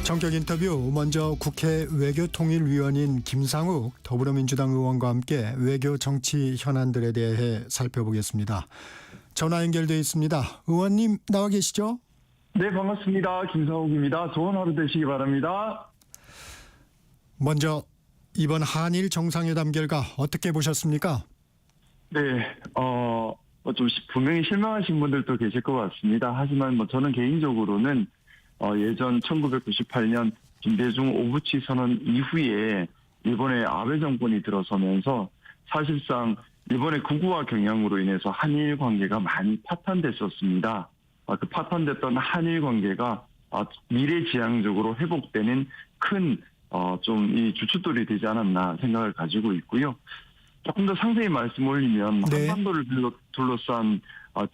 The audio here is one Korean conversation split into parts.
전격 인터뷰, 먼저 국회 외교통일위원인 김상욱 더불어민주당 의원과 함께 외교 정치 현안들에 대해 살펴보겠습니다. 전화 연결되어 있습니다. 의원님 나와 계시죠? 네, 반갑습니다. 김상욱입니다. 좋은 하루 되시기 바랍니다. 먼저 이번 한일 정상회담 결과 어떻게 보셨습니까? 네, 좀 분명히 실망하신 분들도 계실 것 같습니다. 하지만 저는 개인적으로는 예전 1998년 김대중 오부치 선언 이후에 일본의 아베 정권이 들어서면서 사실상 일본의 극우화 경향으로 인해서 한일 관계가 많이 파탄됐었습니다. 그 파탄됐던 한일 관계가 미래지향적으로 회복되는 큰 좀 이 주춧돌이 되지 않았나 생각을 가지고 있고요. 조금 더 상세히 말씀 올리면 네. 한반도를 둘러싼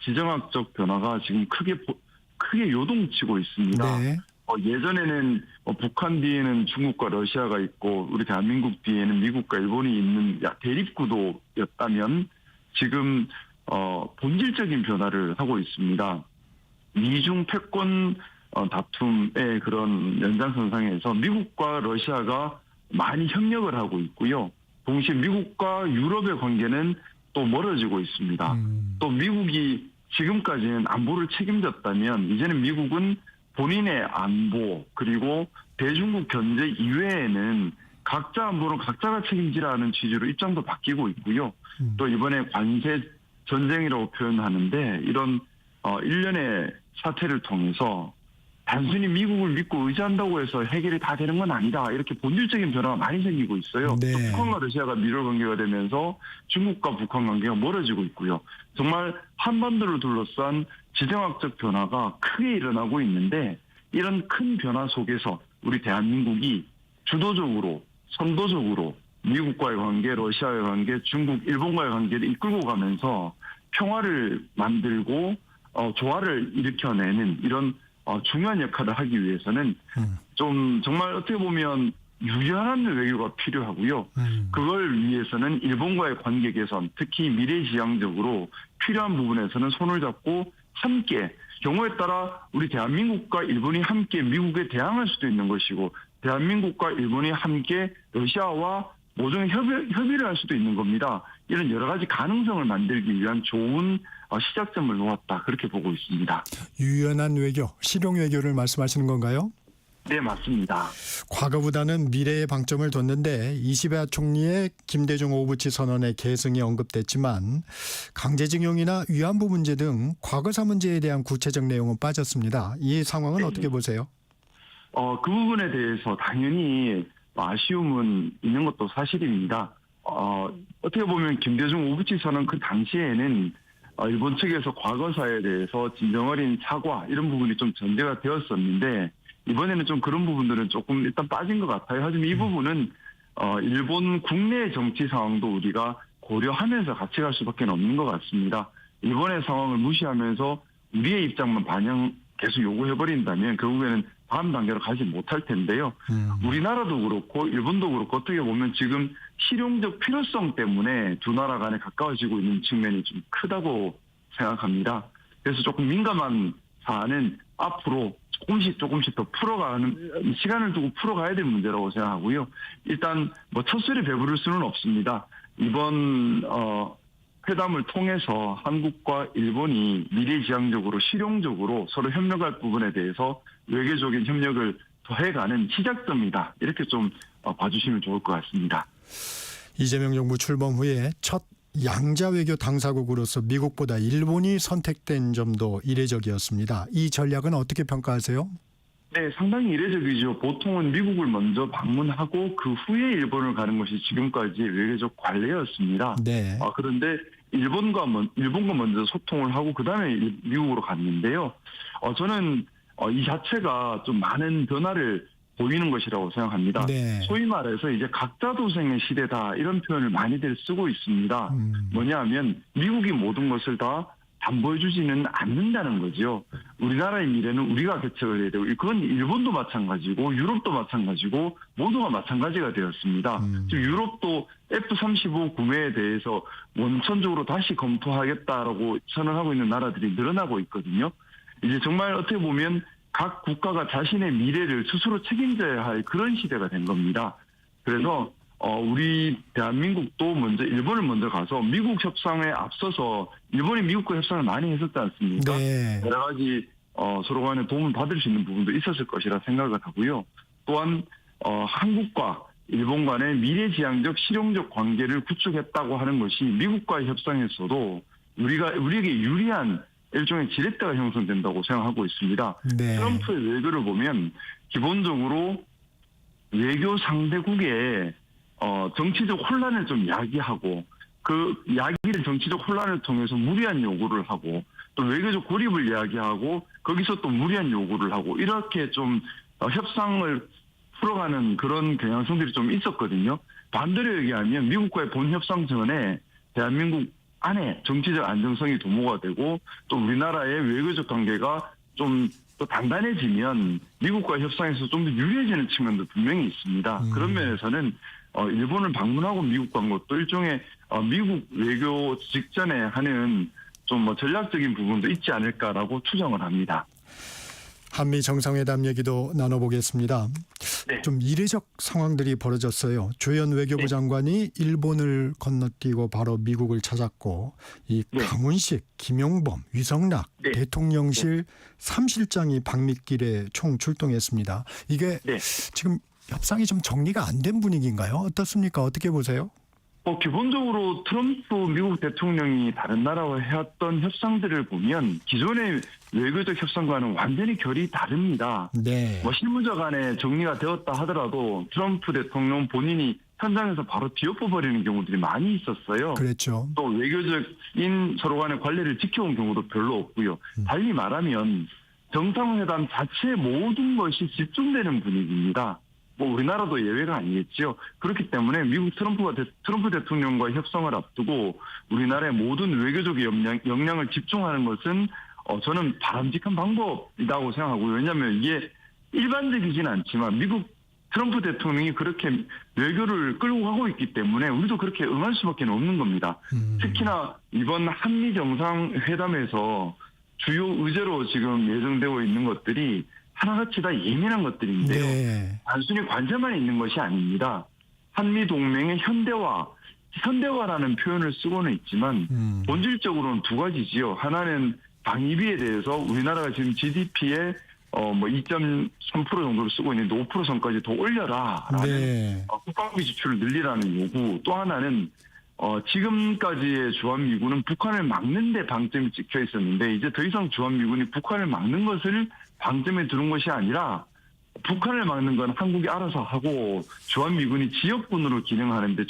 지정학적 변화가 지금 크게 요동치고 있습니다. 네. 예전에는 북한 뒤에는 중국과 러시아가 있고 우리 대한민국 뒤에는 미국과 일본이 있는 대립구도였다면 지금 본질적인 변화를 하고 있습니다. 미중 패권 다툼의 그런 연장선상에서 미국과 러시아가 많이 협력을 하고 있고요. 동시에 미국과 유럽의 관계는 또 멀어지고 있습니다. 또 미국이 지금까지는 안보를 책임졌다면 이제는 미국은 본인의 안보 그리고 대중국 견제 이외에는 각자 안보는 각자가 책임지라는 취지로 입장도 바뀌고 있고요. 또 이번에 관세 전쟁이라고 표현하는데 이런 일련의 사태를 통해서 단순히 미국을 믿고 의지한다고 해서 해결이 다 되는 건 아니다. 이렇게 본질적인 변화가 많이 생기고 있어요. 네. 또 북한과 러시아가 밀월 관계가 되면서 중국과 북한 관계가 멀어지고 있고요. 정말 한반도를 둘러싼 지정학적 변화가 크게 일어나고 있는데 이런 큰 변화 속에서 우리 대한민국이 주도적으로 선도적으로 미국과의 관계, 러시아의 관계, 중국, 일본과의 관계를 이끌고 가면서 평화를 만들고 조화를 일으켜내는 이런 중요한 역할을 하기 위해서는 좀 정말 어떻게 보면 유연한 외교가 필요하고요. 그걸 위해서는 일본과의 관계 개선, 특히 미래지향적으로 필요한 부분에서는 손을 잡고 함께 경우에 따라 우리 대한민국과 일본이 함께 미국에 대항할 수도 있는 것이고 대한민국과 일본이 함께 러시아와 모종의 협의를 할 수도 있는 겁니다. 이런 여러 가지 가능성을 만들기 위한 좋은 시작점을 놓았다. 그렇게 보고 있습니다. 유연한 외교, 실용 외교를 말씀하시는 건가요? 네, 맞습니다. 과거보다는 미래에 방점을 뒀는데 이시베아 총리의 김대중 오부치 선언의 계승이 언급됐지만 강제징용이나 위안부 문제 등 과거사 문제에 대한 구체적 내용은 빠졌습니다. 이 상황은 어떻게 보세요? 그 부분에 대해서 당연히 아쉬움은 있는 것도 사실입니다. 어떻게 보면 김대중 오부치 선언 그 당시에는 일본 측에서 과거사에 대해서 진정어린 사과 이런 부분이 좀 전제가 되었었는데 이번에는 좀 그런 부분들은 조금 일단 빠진 것 같아요. 하지만 이 부분은 일본 국내 정치 상황도 우리가 고려하면서 같이 갈 수밖에 없는 것 같습니다. 일본의 상황을 무시하면서 우리의 입장만 계속 요구해버린다면 결국에는 다음 단계로 가지 못할 텐데요. 우리나라도 그렇고 일본도 그렇고 어떻게 보면 지금 실용적 필요성 때문에 두 나라 간에 가까워지고 있는 측면이 좀 크다고 생각합니다. 그래서 조금 민감한 사안은 앞으로 조금씩 더 풀어가는 시간을 두고 풀어가야 될 문제라고 생각하고요. 일단 첫술에 배부를 수는 없습니다. 이번 회담을 통해서 한국과 일본이 미래지향적으로 실용적으로 서로 협력할 부분에 대해서 외교적인 협력을 더해가는 시작점이다. 이렇게 좀 봐주시면 좋을 것 같습니다. 이재명 정부 출범 후에 첫 양자 외교 당사국으로서 미국보다 일본이 선택된 점도 이례적이었습니다. 이 전략은 어떻게 평가하세요? 네, 상당히 이례적이죠. 보통은 미국을 먼저 방문하고 그 후에 일본을 가는 것이 지금까지 외교적 관례였습니다. 네. 그런데 일본과 먼저 소통을 하고 그다음에 미국으로 갔는데요. 저는 이 자체가 좀 많은 변화를 보이는 것이라고 생각합니다. 네. 소위 말해서 이제 각자 도생의 시대다 이런 표현을 많이들 쓰고 있습니다. 뭐냐 하면 미국이 모든 것을 다 담보해주지는 않는다는 거죠. 우리나라의 미래는 우리가 개척을 해야 되고 그건 일본도 마찬가지고 유럽도 마찬가지고 모두가 마찬가지가 되었습니다. 지금 유럽도 F-35 구매에 대해서 원천적으로 다시 검토하겠다라고 선언하고 있는 나라들이 늘어나고 있거든요. 이제 정말 어떻게 보면 각 국가가 자신의 미래를 스스로 책임져야 할 그런 시대가 된 겁니다. 그래서 우리 대한민국도 먼저 일본을 먼저 가서 미국 협상에 앞서서 일본이 미국과 협상을 많이 했었지 않습니까? 네. 여러 가지 서로 간에 도움을 받을 수 있는 부분도 있었을 것이라 생각을 하고요. 또한 한국과 일본 간의 미래지향적 실용적 관계를 구축했다고 하는 것이 미국과의 협상에서도 우리에게 유리한 일종의 지렛대가 형성된다고 생각하고 있습니다. 네. 트럼프의 외교를 보면 기본적으로 외교 상대국의 정치적 혼란을 좀 야기하고 그 야기된 정치적 혼란을 통해서 무리한 요구를 하고 또 외교적 고립을 이야기하고 거기서 또 무리한 요구를 하고 이렇게 좀 협상을 풀어가는 그런 경향성들이 좀 있었거든요. 반대로 얘기하면 미국과의 본 협상 전에 대한민국 안에 정치적 안정성이 도모가 되고 또 우리나라의 외교적 관계가 좀 또 단단해지면 미국과의 협상에서 좀 더 유리해지는 측면도 분명히 있습니다. 그런 면에서는 일본을 방문하고 미국 간 것도 일종의 미국 외교 직전에 하는 좀 전략적인 부분도 있지 않을까라고 추정을 합니다. 한미 정상회담 얘기도 나눠보겠습니다. 네. 좀 이례적 상황들이 벌어졌어요. 조현 외교부 네. 장관이 일본을 건너뛰고 바로 미국을 찾았고 이 네. 강훈식, 김용범, 유성락 네. 대통령실 3실장이 방미길에 총 출동했습니다. 이게 네. 지금 협상이 좀 정리가 안 된 분위기인가요? 어떻습니까? 어떻게 보세요? 기본적으로 트럼프 미국 대통령이 다른 나라와 해왔던 협상들을 보면 기존의 외교적 협상과는 완전히 결이 다릅니다. 네. 실무자 간에 정리가 되었다 하더라도 트럼프 대통령 본인이 현장에서 바로 뒤엎어버리는 경우들이 많이 있었어요. 그랬죠. 또 외교적인 서로 간의 관례를 지켜온 경우도 별로 없고요. 달리 말하면 정상회담 자체의 모든 것이 집중되는 분위기입니다. 우리나라도 예외가 아니겠죠. 그렇기 때문에 미국 트럼프 대통령과의 협상을 앞두고 우리나라의 모든 외교적 역량을 집중하는 것은 저는 바람직한 방법이라고 생각하고요. 왜냐하면 이게 일반적이지는 않지만 미국 트럼프 대통령이 그렇게 외교를 끌고 가고 있기 때문에 우리도 그렇게 응할 수밖에 없는 겁니다. 특히나 이번 한미 정상회담에서 주요 의제로 지금 예정되고 있는 것들이 하나같이 다 예민한 것들인데요. 네. 단순히 관세만 있는 것이 아닙니다. 한미동맹의 현대화라는 표현을 쓰고는 있지만 본질적으로는 두 가지지요. 하나는 방위비에 대해서 우리나라가 지금 GDP의 2.3% 정도를 쓰고 있는데 5% 선까지 더 올려라라는 네. 국방비 지출을 늘리라는 요구. 또 하나는 지금까지의 주한미군은 북한을 막는 데 방점이 찍혀 있었는데 이제 더 이상 주한미군이 북한을 막는 것을 방점에 두는 것이 아니라 북한을 막는 건 한국이 알아서 하고 주한미군이 지역군으로 기능하는데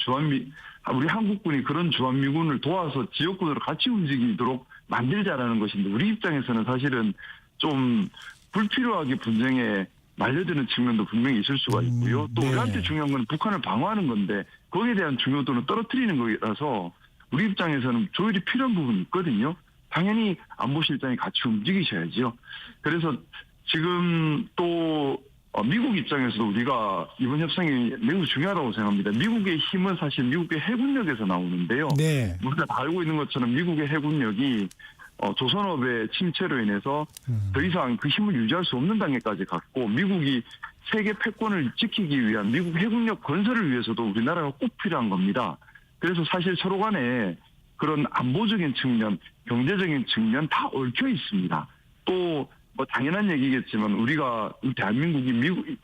우리 한국군이 그런 주한미군을 도와서 지역군으로 같이 움직이도록 만들자라는 것인데 우리 입장에서는 사실은 좀 불필요하게 분쟁에 말려드는 측면도 분명히 있을 수가 있고요. 또 네. 우리한테 중요한 건 북한을 방어하는 건데 거기에 대한 중요도는 떨어뜨리는 거라서 우리 입장에서는 조율이 필요한 부분이 있거든요. 당연히 안보실장이 같이 움직이셔야죠. 그래서 지금 또 미국 입장에서도 우리가 이번 협상이 매우 중요하다고 생각합니다. 미국의 힘은 사실 미국의 해군력에서 나오는데요. 네. 우리가 다 알고 있는 것처럼 미국의 해군력이 조선업의 침체로 인해서 더 이상 그 힘을 유지할 수 없는 단계까지 갔고 미국이 세계 패권을 지키기 위한 미국 해군력 건설을 위해서도 우리나라가 꼭 필요한 겁니다. 그래서 사실 서로 간에 그런 안보적인 측면, 경제적인 측면 다 얽혀 있습니다. 또 당연한 얘기겠지만 우리가 대한민국이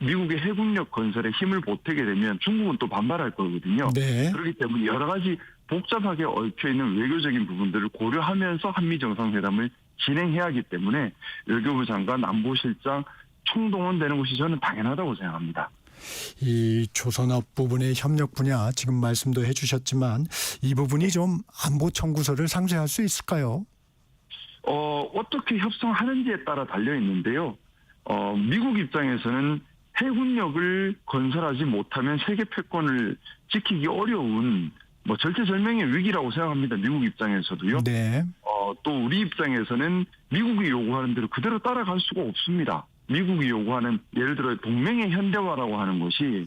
미국의 해군력 건설에 힘을 보태게 되면 중국은 또 반발할 거거든요. 네. 그렇기 때문에 여러 가지 복잡하게 얽혀있는 외교적인 부분들을 고려하면서 한미 정상회담을 진행해야 하기 때문에 외교부 장관, 안보실장 총동원되는 것이 저는 당연하다고 생각합니다. 이 조선업 부분의 협력 분야 지금 말씀도 해주셨지만 이 부분이 좀 안보 청구서를 상쇄할 수 있을까요? 어떻게 협상하는지에 따라 달려 있는데요. 미국 입장에서는 해군력을 건설하지 못하면 세계 패권을 지키기 어려운 절체절명의 위기라고 생각합니다. 미국 입장에서도요. 네. 또 우리 입장에서는 미국이 요구하는 대로 그대로 따라갈 수가 없습니다. 미국이 요구하는 예를 들어 동맹의 현대화라고 하는 것이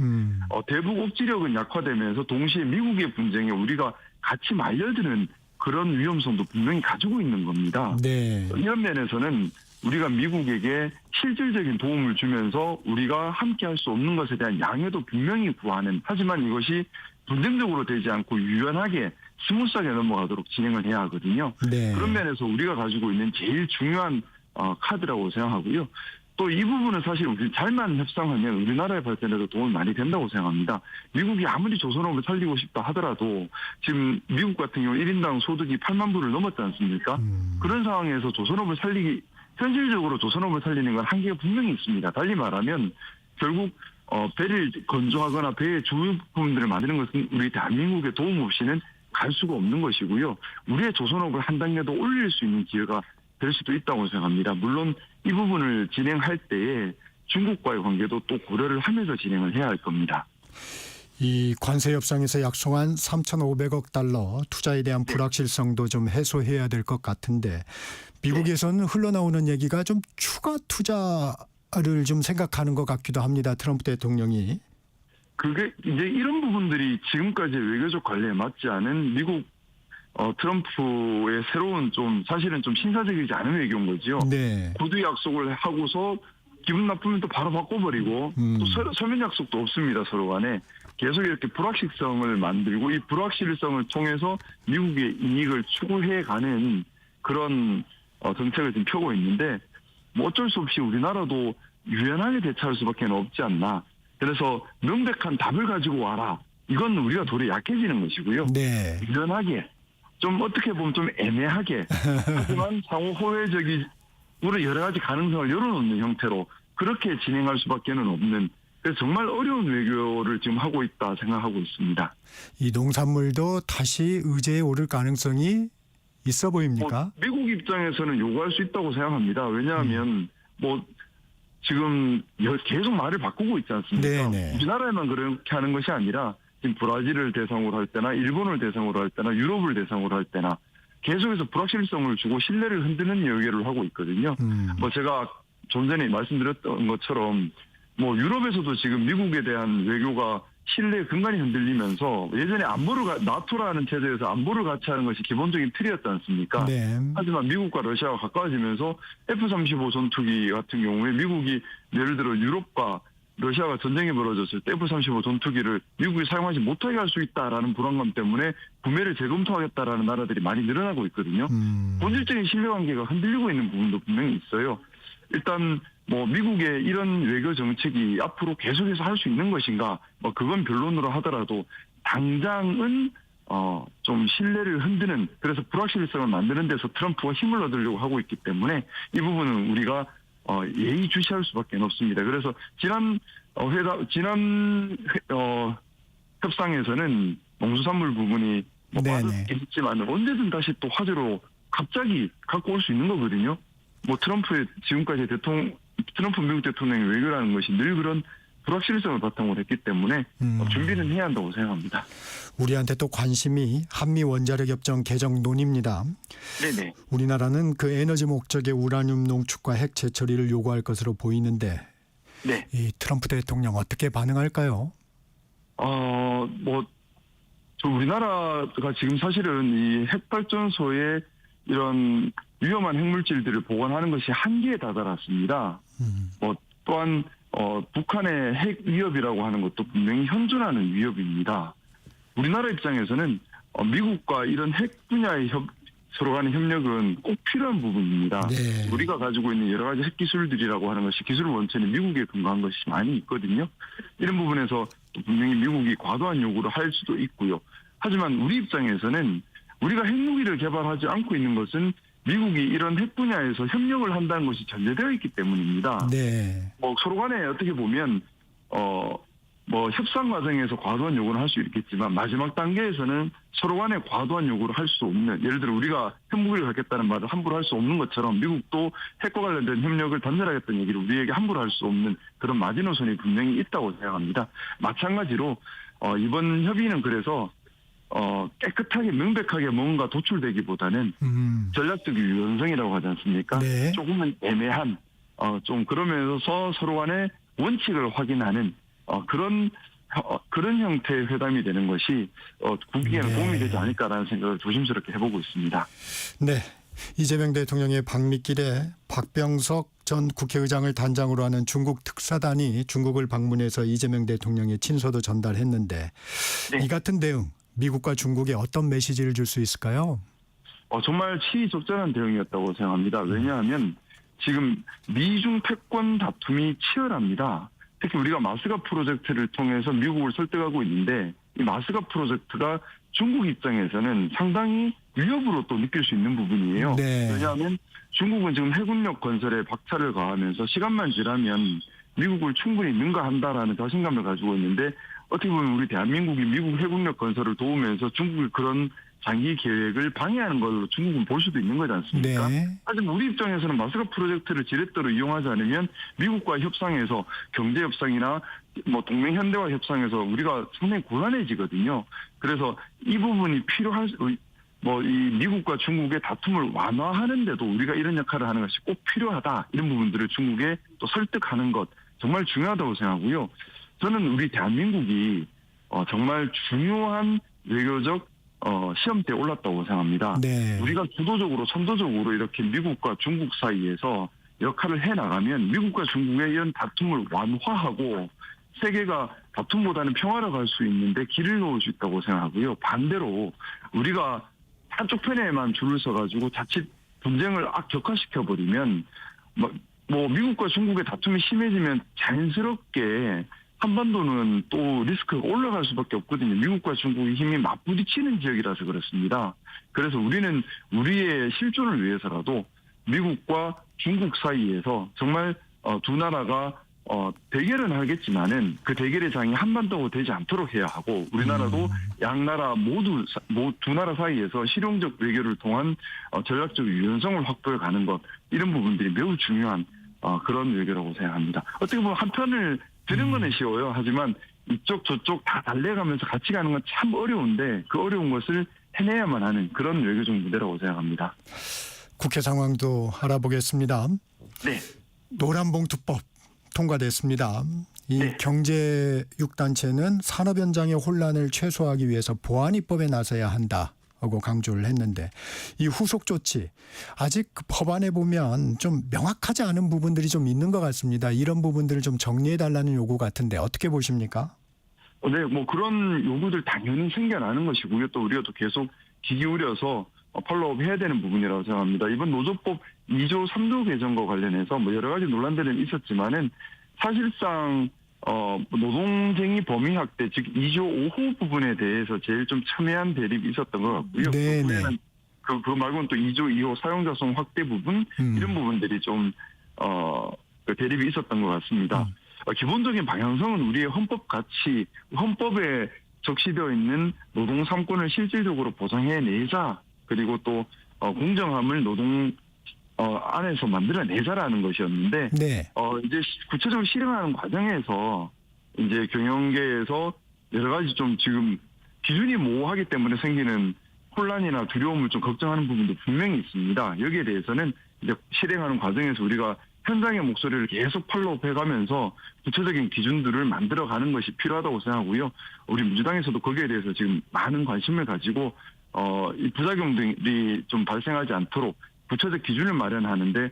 대북 억지력은 약화되면서 동시에 미국의 분쟁에 우리가 같이 말려드는 그런 위험성도 분명히 가지고 있는 겁니다. 네. 이런 면에서는 우리가 미국에게 실질적인 도움을 주면서 우리가 함께 할 수 없는 것에 대한 양해도 분명히 구하는, 하지만 이것이 분쟁적으로 되지 않고 유연하게 스무스하게 넘어가도록 진행을 해야 하거든요. 네. 그런 면에서 우리가 가지고 있는 제일 중요한 카드라고 생각하고요. 또 이 부분은 사실 우리 잘만 협상하면 우리나라의 발전에도 도움이 많이 된다고 생각합니다. 미국이 아무리 조선업을 살리고 싶다 하더라도 지금 미국 같은 경우 1인당 소득이 8만 불을 넘었지 않습니까? 그런 상황에서 현실적으로 조선업을 살리는 건 한계가 분명히 있습니다. 달리 말하면 결국 배를 건조하거나 배의 주부품들을 만드는 것은 우리 대한민국의 도움 없이는 갈 수가 없는 것이고요. 우리의 조선업을 한 단계 더 올릴 수 있는 기회가 될 수도 있다고 생각합니다. 물론 이 부분을 진행할 때에 중국과의 관계도 또 고려를 하면서 진행을 해야 할 겁니다. 이 관세 협상에서 약속한 3,500억 달러 투자에 대한 불확실성도 좀 해소해야 될 것 같은데 미국에서는 흘러나오는 얘기가 좀 추가 투자를 좀 생각하는 것 같기도 합니다. 트럼프 대통령이. 그게 이제 이런 부분들이 지금까지 외교적 관례에 맞지 않은 미국 트럼프의 새로운 사실은 좀 신사적이지 않은 외교인 거죠. 네. 구두 약속을 하고서 기분 나쁘면 또 바로 바꿔버리고 또 서면 약속도 없습니다. 서로 간에. 계속 이렇게 불확실성을 만들고 이 불확실성을 통해서 미국의 이익을 추구해가는 그런 정책을 지금 펴고 있는데 뭐 어쩔 수 없이 우리나라도 유연하게 대처할 수밖에 없지 않나. 그래서 명백한 답을 가지고 와라. 이건 우리가 도리어 약해지는 것이고요. 네. 유연하게 좀 어떻게 보면 좀 애매하게 하지만 상호 호혜적으로 여러 가지 가능성을 열어놓는 형태로 그렇게 진행할 수밖에 없는 그래서 정말 어려운 외교를 지금 하고 있다 생각하고 있습니다. 이 농산물도 다시 의제에 오를 가능성이 있어 보입니까? 미국 입장에서는 요구할 수 있다고 생각합니다. 왜냐하면 지금 계속 말을 바꾸고 있지 않습니까? 네네. 우리나라에만 그렇게 하는 것이 아니라 지금 브라질을 대상으로 할 때나 일본을 대상으로 할 때나 유럽을 대상으로 할 때나 계속해서 불확실성을 주고 신뢰를 흔드는 외교를 하고 있거든요. 제가 좀 전에 말씀드렸던 것처럼 유럽에서도 지금 미국에 대한 외교가 신뢰의 근간이 흔들리면서 예전에 나토라는 체제에서 안보를 같이 하는 것이 기본적인 틀이었지 않습니까? 네. 하지만 미국과 러시아가 가까워지면서 F-35 전투기 같은 경우에 미국이 예를 들어 유럽과 러시아가 전쟁이 벌어졌을 때 F-35 전투기를 미국이 사용하지 못하게 할 수 있다라는 불안감 때문에 구매를 재검토하겠다라는 나라들이 많이 늘어나고 있거든요. 본질적인 신뢰관계가 흔들리고 있는 부분도 분명히 있어요. 일단 미국의 이런 외교 정책이 앞으로 계속해서 할 수 있는 것인가? 그건 변론으로 하더라도 당장은 좀 신뢰를 흔드는 그래서 불확실성을 만드는 데서 트럼프가 힘을 얻으려고 하고 있기 때문에 이 부분은 우리가 예의주시할 수밖에 없습니다. 그래서 지난 협상에서는 농수산물 부분이 빠졌지만 언제든 다시 또 화제로 갑자기 갖고 올 수 있는 거거든요. 트럼프의 지금까지 트럼프 미국 대통령의 외교라는 것이 늘 그런 불확실성을 바탕으로 했기 때문에 준비는 해야 한다고 생각합니다. 우리한테 또 관심이 한미 원자력 협정 개정 논의입니다. 네네. 우리나라는 그 에너지 목적의 우라늄 농축과 핵 재처리를 요구할 것으로 보이는데 네. 이 트럼프 대통령 어떻게 반응할까요? 우리나라가 지금 사실은 이 핵발전소에 이런 위험한 핵물질들을 보관하는 것이 한계에 다다랐습니다. 또한 북한의 핵 위협이라고 하는 것도 분명히 현존하는 위협입니다. 우리나라 입장에서는 미국과 이런 핵 분야의 서로 간의 협력은 꼭 필요한 부분입니다. 네. 우리가 가지고 있는 여러 가지 핵 기술들이라고 하는 것이 기술 원천이 미국에 근거한 것이 많이 있거든요. 이런 부분에서 분명히 미국이 과도한 요구를 할 수도 있고요. 하지만 우리 입장에서는 우리가 핵무기를 개발하지 않고 있는 것은 미국이 이런 핵 분야에서 협력을 한다는 것이 전제되어 있기 때문입니다. 네. 서로 간에 어떻게 보면 협상 과정에서 과도한 요구를 할 수 있겠지만 마지막 단계에서는 서로 간에 과도한 요구를 할 수 없는 예를 들어 우리가 핵무기를 갖겠다는 말을 함부로 할 수 없는 것처럼 미국도 핵과 관련된 협력을 단절하겠다는 얘기를 우리에게 함부로 할 수 없는 그런 마지노선이 분명히 있다고 생각합니다. 마찬가지로 이번 협의는 그래서 깨끗하게 명백하게 뭔가 도출되기보다는 전략적 유연성이라고 하지 않습니까? 네. 조금은 애매한 좀 그러면서 서로 간의 원칙을 확인하는 그런 형태의 회담이 되는 것이 국익에는 도움이 되지 않을까라는 생각을 조심스럽게 해보고 있습니다. 네. 이재명 대통령의 방미길에 박병석 전 국회의장을 단장으로 하는 중국 특사단이 중국을 방문해서 이재명 대통령의 친서도 전달했는데 네. 이 같은 대응 미국과 중국에 어떤 메시지를 줄 수 있을까요? 정말 치적절한 대응이었다고 생각합니다. 왜냐하면 지금 미중 패권 다툼이 치열합니다. 특히 우리가 마스가 프로젝트를 통해서 미국을 설득하고 있는데 이 마스가 프로젝트가 중국 입장에서는 상당히 위협으로 또 느낄 수 있는 부분이에요. 네. 왜냐하면 중국은 지금 해군력 건설에 박차를 가하면서 시간만 지나면 미국을 충분히 능가한다라는 자신감을 가지고 있는데 어떻게 보면 우리 대한민국이 미국 해군력 건설을 도우면서 중국의 그런 장기 계획을 방해하는 걸로 중국은 볼 수도 있는 거지 않습니까? 네. 하지만 우리 입장에서는 마스가 프로젝트를 지렛대로 이용하지 않으면 미국과 협상에서 경제 협상이나 뭐 동맹 현대화 협상에서 우리가 상당히 곤란해지거든요. 그래서 이 부분이 이 미국과 중국의 다툼을 완화하는데도 우리가 이런 역할을 하는 것이 꼭 필요하다. 이런 부분들을 중국에 또 설득하는 것 정말 중요하다고 생각하고요. 저는 우리 대한민국이 정말 중요한 외교적 시험대에 올랐다고 생각합니다. 네. 우리가 주도적으로 선도적으로 이렇게 미국과 중국 사이에서 역할을 해나가면 미국과 중국의 이런 다툼을 완화하고 세계가 다툼보다는 평화로 갈 수 있는데 길을 놓을 수 있다고 생각하고요. 반대로 우리가 한쪽 편에만 줄을 서가지고 자칫 분쟁을 격화시켜버리면 뭐 미국과 중국의 다툼이 심해지면 자연스럽게 한반도는 또 리스크가 올라갈 수밖에 없거든요. 미국과 중국의 힘이 맞부딪히는 지역이라서 그렇습니다. 그래서 우리는 우리의 실존을 위해서라도 미국과 중국 사이에서 정말 두 나라가 대결은 하겠지만은 그 대결의 장이 한반도가 되지 않도록 해야 하고 우리나라도 양나라 모두 두 나라 사이에서 실용적 외교를 통한 전략적 유연성을 확보해 가는 것 이런 부분들이 매우 중요한 그런 외교라고 생각합니다. 어떻게 보면 한편을 드는 거는 쉬워요. 하지만 이쪽 저쪽 다 달래가면서 같이 가는 건 참 어려운데 그 어려운 것을 해내야만 하는 그런 외교적 무대라고 생각합니다. 국회 상황도 알아보겠습니다. 네. 노란봉투법 통과됐습니다. 이 네. 경제 6단체는 산업 현장의 혼란을 최소화하기 위해서 보안 입법에 나서야 한다고 강조를 했는데 이 후속 조치 아직 그 법안에 보면 좀 명확하지 않은 부분들이 좀 있는 것 같습니다. 이런 부분들을 좀 정리해 달라는 요구 같은데 어떻게 보십니까? 네, 뭐 그런 요구들 당연히 생겨나는 것이고요. 또 우리가 또 계속 귀 기울여서 팔로우업 해야 되는 부분이라고 생각합니다. 이번 노조법 2조 3조 개정과 관련해서 뭐 여러 가지 논란들은 있었지만은 사실상 노동쟁이 범위 확대 즉 2조 5호 부분에 대해서 제일 좀 첨예한 대립이 있었던 것 같고요. 네네. 그 말고는 또 2조 2호 사용자성 확대 부분 이런 부분들이 좀 그 대립이 있었던 것 같습니다. 기본적인 방향성은 우리의 헌법 가치, 헌법에 적시되어 있는 노동 3권을 실질적으로 보장해내자 그리고 또 공정함을 노동 안에서 만들어내자라는 것이었는데 네. 이제 구체적으로 실행하는 과정에서 이제 경영계에서 여러 가지 좀 지금 기준이 모호하기 때문에 생기는 혼란이나 두려움을 좀 걱정하는 부분도 분명히 있습니다. 여기에 대해서는 이제 실행하는 과정에서 우리가 현장의 목소리를 계속 팔로우해가면서 구체적인 기준들을 만들어가는 것이 필요하다고 생각하고요. 우리 민주당에서도 거기에 대해서 지금 많은 관심을 가지고 이 부작용들이 좀 발생하지 않도록 구체적 기준을 마련하는데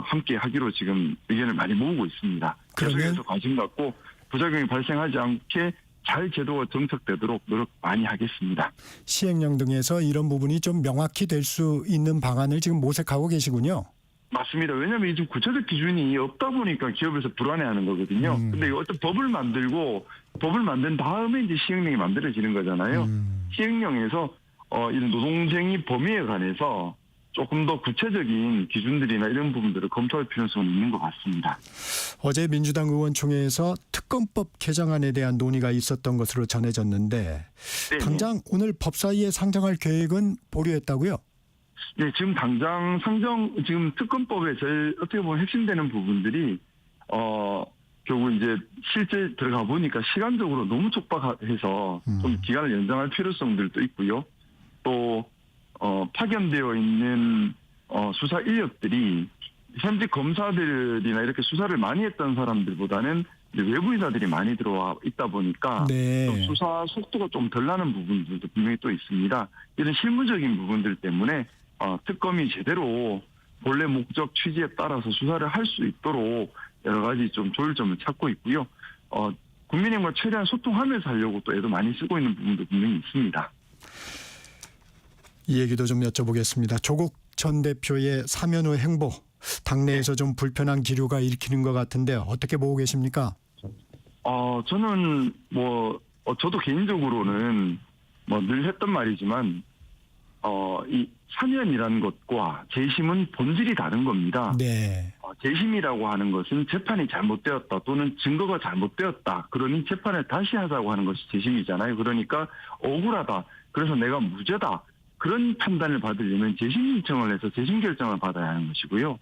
함께 하기로 지금 의견을 많이 모으고 있습니다. 계속해서 관심 갖고 부작용이 발생하지 않게 잘 제도가 정착되도록 노력 많이 하겠습니다. 시행령 등에서 이런 부분이 좀 명확히 될 수 있는 방안을 지금 모색하고 계시군요. 맞습니다. 왜냐하면 지금 구체적 기준이 없다 보니까 기업에서 불안해하는 거거든요. 근데 어떤 법을 만든 다음에 이제 시행령이 만들어지는 거잖아요. 시행령에서 이런 노동쟁이 범위에 관해서 조금 더 구체적인 기준들이나 이런 부분들을 검토할 필요성은 있는 것 같습니다. 어제 민주당 의원총회에서 특검법 개정안에 대한 논의가 있었던 것으로 전해졌는데 네네. 당장 오늘 법사위에 상정할 계획은 보류했다고요? 네, 지금 당장 지금 특검법에 제일 어떻게 보면 핵심되는 부분들이 결국 이제 실제 들어가 보니까 시간적으로 너무 촉박해서 좀 기간을 연장할 필요성들도 있고요. 또 파견되어 있는 수사 인력들이 현직 검사들이나 이렇게 수사를 많이 했던 사람들보다는 이제 외부인사들이 많이 들어와 있다 보니까 네. 좀 수사 속도가 좀 덜 나는 부분들도 분명히 또 있습니다. 이런 실무적인 부분들 때문에 특검이 제대로 본래 목적 취지에 따라서 수사를 할 수 있도록 여러 가지 좀 조율점을 찾고 있고요. 국민의힘과 최대한 소통하면서 하려고 또 애도 많이 쓰고 있는 부분도 분명히 있습니다. 이 얘기도 좀 여쭤보겠습니다. 조국 전 대표의 사면 후 행보, 당내에서 좀 불편한 기류가 일으키는 것 같은데 어떻게 보고 계십니까? 저는 저도 개인적으로는 늘 했던 말이지만 이 사면이라는 것과 재심은 본질이 다른 겁니다. 네. 재심이라고 하는 것은 재판이 잘못되었다 또는 증거가 잘못되었다. 그러니 재판을 다시 하자고 하는 것이 재심이잖아요. 그러니까 억울하다. 그래서 내가 무죄다. 그런 판단을 받으려면 재심 신청을 해서 재심 결정을 받아야 하는 것이고요.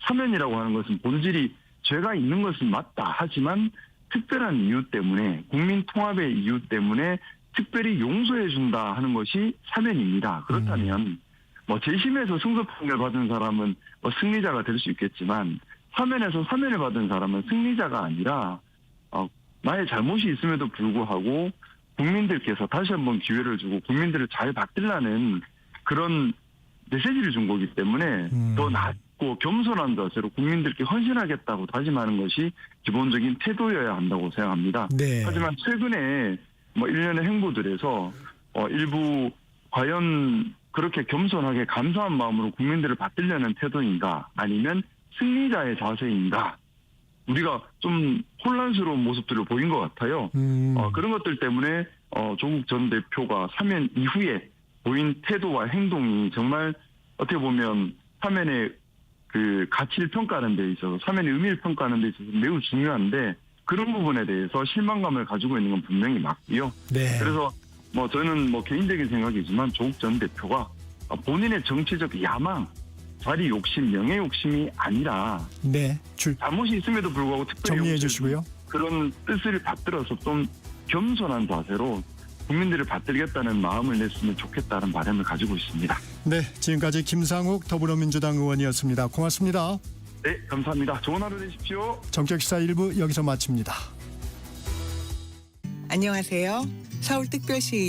사면이라고 하는 것은 본질이 죄가 있는 것은 맞다. 하지만 특별한 이유 때문에 국민 통합의 이유 때문에 특별히 용서해 준다 하는 것이 사면입니다. 그렇다면 재심에서 승소 판결 받은 사람은 승리자가 될 수 있겠지만 사면에서 사면을 받은 사람은 승리자가 아니라 나의 잘못이 있음에도 불구하고 국민들께서 다시 한번 기회를 주고 국민들을 잘 받들라는 그런 메시지를 준 거기 때문에 더 낮고 겸손한 자세로 국민들께 헌신하겠다고 다짐하는 것이 기본적인 태도여야 한다고 생각합니다. 네. 하지만 최근에 일련의 행보들에서 일부 과연 그렇게 겸손하게 감사한 마음으로 국민들을 받들려는 태도인가 아니면 승리자의 자세인가 우리가 좀 혼란스러운 모습들을 보인 것 같아요. 그런 것들 때문에 조국 전 대표가 사면 이후에 보인 태도와 행동이 정말 어떻게 보면 사면의 그 가치를 평가하는 데 있어서 사면의 의미를 평가하는 데 있어서 매우 중요한데 그런 부분에 대해서 실망감을 가지고 있는 건 분명히 맞고요. 네. 그래서 저는 개인적인 생각이지만 조국 전 대표가 본인의 정치적 야망, 자리 욕심, 명예 욕심이 아니라 네. 잘못이 있음에도 불구하고 특별히 정리해 주시고요. 그런 뜻을 받들어서 좀 겸손한 자세로 국민들을 받들겠다는 마음을 냈으면 좋겠다는 바람을 가지고 있습니다. 네. 지금까지 김상욱 더불어민주당 의원이었습니다. 고맙습니다. 네, 감사합니다. 좋은 하루 되십시오. 정격시사 1부 여기서 마칩니다. 안녕하세요. 서울특별시